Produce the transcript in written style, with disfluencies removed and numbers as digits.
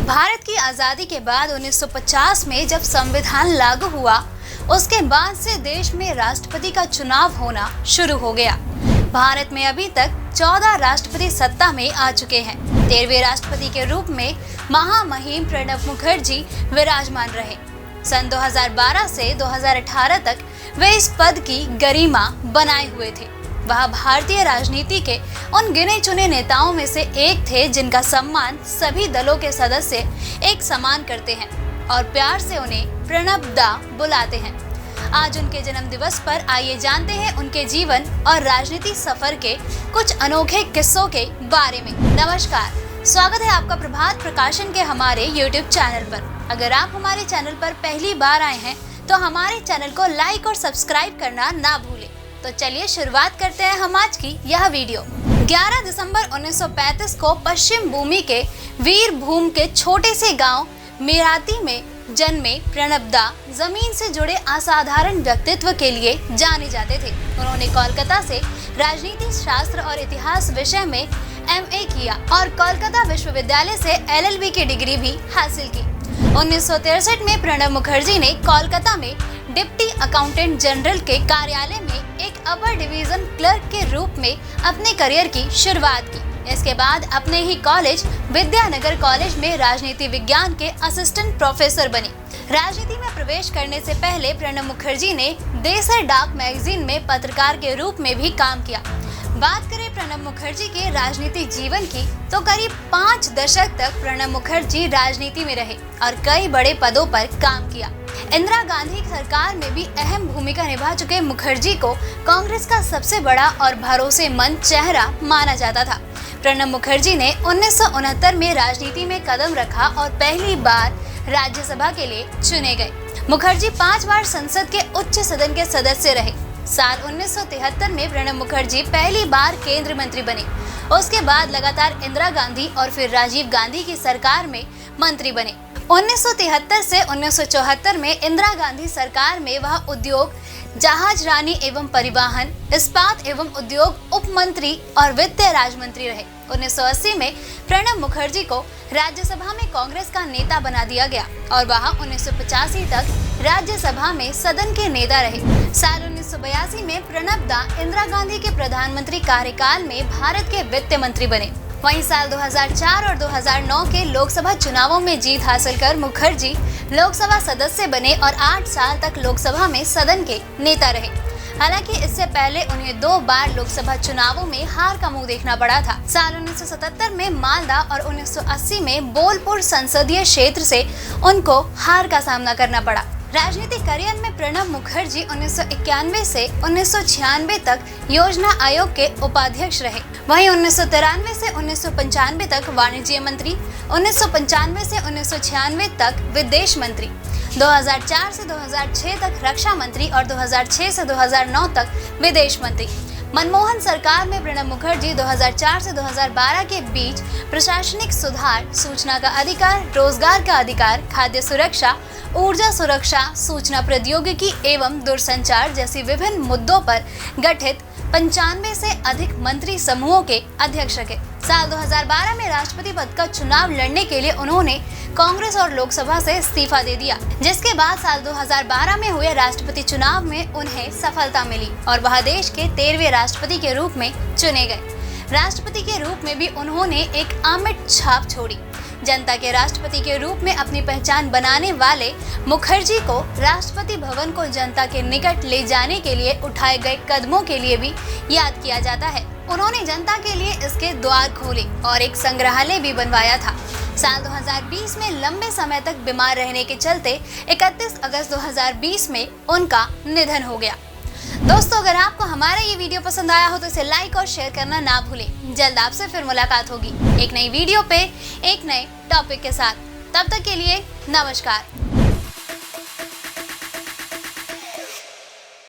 भारत की आज़ादी के बाद 1950 में जब संविधान लागू हुआ, उसके बाद से देश में राष्ट्रपति का चुनाव होना शुरू हो गया। भारत में अभी तक 14 राष्ट्रपति सत्ता में आ चुके हैं। 13वें राष्ट्रपति के रूप में महामहिम प्रणब मुखर्जी विराजमान रहे। सन 2012 से 2018 तक वे इस पद की गरिमा बनाए हुए थे। वह भारतीय राजनीति के उन गिने चुने नेताओं में से एक थे जिनका सम्मान सभी दलों के सदस्य एक समान करते हैं और प्यार से उन्हें प्रणब दा बुलाते हैं। आज उनके जन्म दिवस पर आइए जानते हैं उनके जीवन और राजनीति सफर के कुछ अनोखे किस्सों के बारे में। नमस्कार, स्वागत है आपका प्रभात प्रकाशन के हमारे YouTube चैनल पर। अगर आप हमारे चैनल पर पहली बार आए हैं तो हमारे चैनल को लाइक और सब्सक्राइब करना ना भूलें। तो चलिए शुरुआत करते हैं हम आज की यह वीडियो। 11 दिसंबर 1935 को पश्चिम भूमि के वीरभूम के छोटे से गांव मेराती में जन्मे प्रणब दा जमीन से जुड़े असाधारण व्यक्तित्व के लिए जाने जाते थे। उन्होंने कोलकाता से राजनीति शास्त्र और इतिहास विषय में MA किया और कोलकाता विश्वविद्यालय से LLB की डिग्री भी हासिल की। 1963 में प्रणब मुखर्जी ने कोलकाता में डिप्टी अकाउंटेंट जनरल के कार्यालय में एक अपर डिवीजन क्लर्क के रूप में अपने करियर की शुरुआत की। इसके बाद अपने ही कॉलेज विद्यानगर कॉलेज में राजनीति विज्ञान के असिस्टेंट प्रोफेसर बने। राजनीति में प्रवेश करने से पहले प्रणब मुखर्जी ने देशर डाक मैगजीन में पत्रकार के रूप में भी काम किया। बात करें प्रणब मुखर्जी के राजनीतिक जीवन की तो करीब 5 दशक तक प्रणब मुखर्जी राजनीति में रहे और कई बड़े पदों पर काम किया। इंदिरा गांधी सरकार में भी अहम भूमिका निभा चुके मुखर्जी को कांग्रेस का सबसे बड़ा और भरोसेमंद चेहरा माना जाता था। प्रणब मुखर्जी ने 1969 में राजनीति में कदम रखा और पहली बार राज्यसभा के लिए चुने गए। मुखर्जी 5 बार संसद के उच्च सदन के सदस्य रहे। साल 1973 में प्रणब मुखर्जी पहली बार केंद्रीय मंत्री बने। उसके बाद लगातार इंदिरा गांधी और फिर राजीव गांधी की सरकार में मंत्री बने। 1973 से 1974 में इंदिरा गांधी सरकार में वह उद्योग, जहाज रानी एवं परिवहन, इस्पात एवं उद्योग उप मंत्री और वित्त राज्य मंत्री रहे। 1980 में प्रणब मुखर्जी को राज्यसभा में कांग्रेस का नेता बना दिया गया और वह 1985 तक राज्यसभा में सदन के नेता रहे। साल 1982 में प्रणब दा इंदिरा गांधी के प्रधानमंत्री कार्यकाल में भारत के वित्त मंत्री बने। वहीं साल 2004 और 2009 के लोकसभा चुनावों में जीत हासिल कर मुखर्जी लोकसभा सदस्य बने और 8 साल तक लोकसभा में सदन के नेता रहे। हालांकि इससे पहले उन्हें 2 बार लोकसभा चुनावों में हार का मुंह देखना पड़ा था। साल 1977 में मालदा और 1980 में बोलपुर संसदीय क्षेत्र से उनको हार का सामना करना पड़ा। राजनीतिक करियर में प्रणब मुखर्जी 1991 से 1996 तक योजना आयोग के उपाध्यक्ष रहे। वहीं 1993 से 1995 तक वाणिज्य मंत्री, 1995 से 1996 तक विदेश मंत्री, 2004 से 2006 तक रक्षा मंत्री और 2006 से 2009 तक विदेश मंत्री। मनमोहन सरकार में प्रणब मुखर्जी 2004 से 2012 के बीच प्रशासनिक सुधार, सूचना का अधिकार, रोजगार का अधिकार, खाद्य सुरक्षा, ऊर्जा सुरक्षा, सूचना प्रौद्योगिकी एवं दूरसंचार जैसी विभिन्न मुद्दों पर गठित 95 से अधिक मंत्री समूहों के अध्यक्ष रहे। साल 2012 में राष्ट्रपति पद का चुनाव लड़ने के लिए उन्होंने कांग्रेस और लोकसभा से इस्तीफा दे दिया, जिसके बाद साल 2012 में हुए राष्ट्रपति चुनाव में उन्हें सफलता मिली और वह देश के 13वें राष्ट्रपति के रूप में चुने गए। राष्ट्रपति के रूप में भी उन्होंने एक अमिट छाप छोड़ी। जनता के राष्ट्रपति के रूप में अपनी पहचान बनाने वाले मुखर्जी को राष्ट्रपति भवन को जनता के निकट ले जाने के लिए उठाए गए कदमों के लिए भी याद किया जाता है। उन्होंने जनता के लिए इसके द्वार खोले और एक संग्रहालय भी बनवाया था। साल 2020 में लंबे समय तक बीमार रहने के चलते 31 अगस्त 2020 में उनका निधन हो गया। दोस्तों, अगर आपको हमारा ये वीडियो पसंद आया हो तो इसे लाइक और शेयर करना ना भूलें। जल्द आपसे फिर मुलाकात होगी एक नई वीडियो पे एक नए टॉपिक के साथ। तब तक के लिए नमस्कार।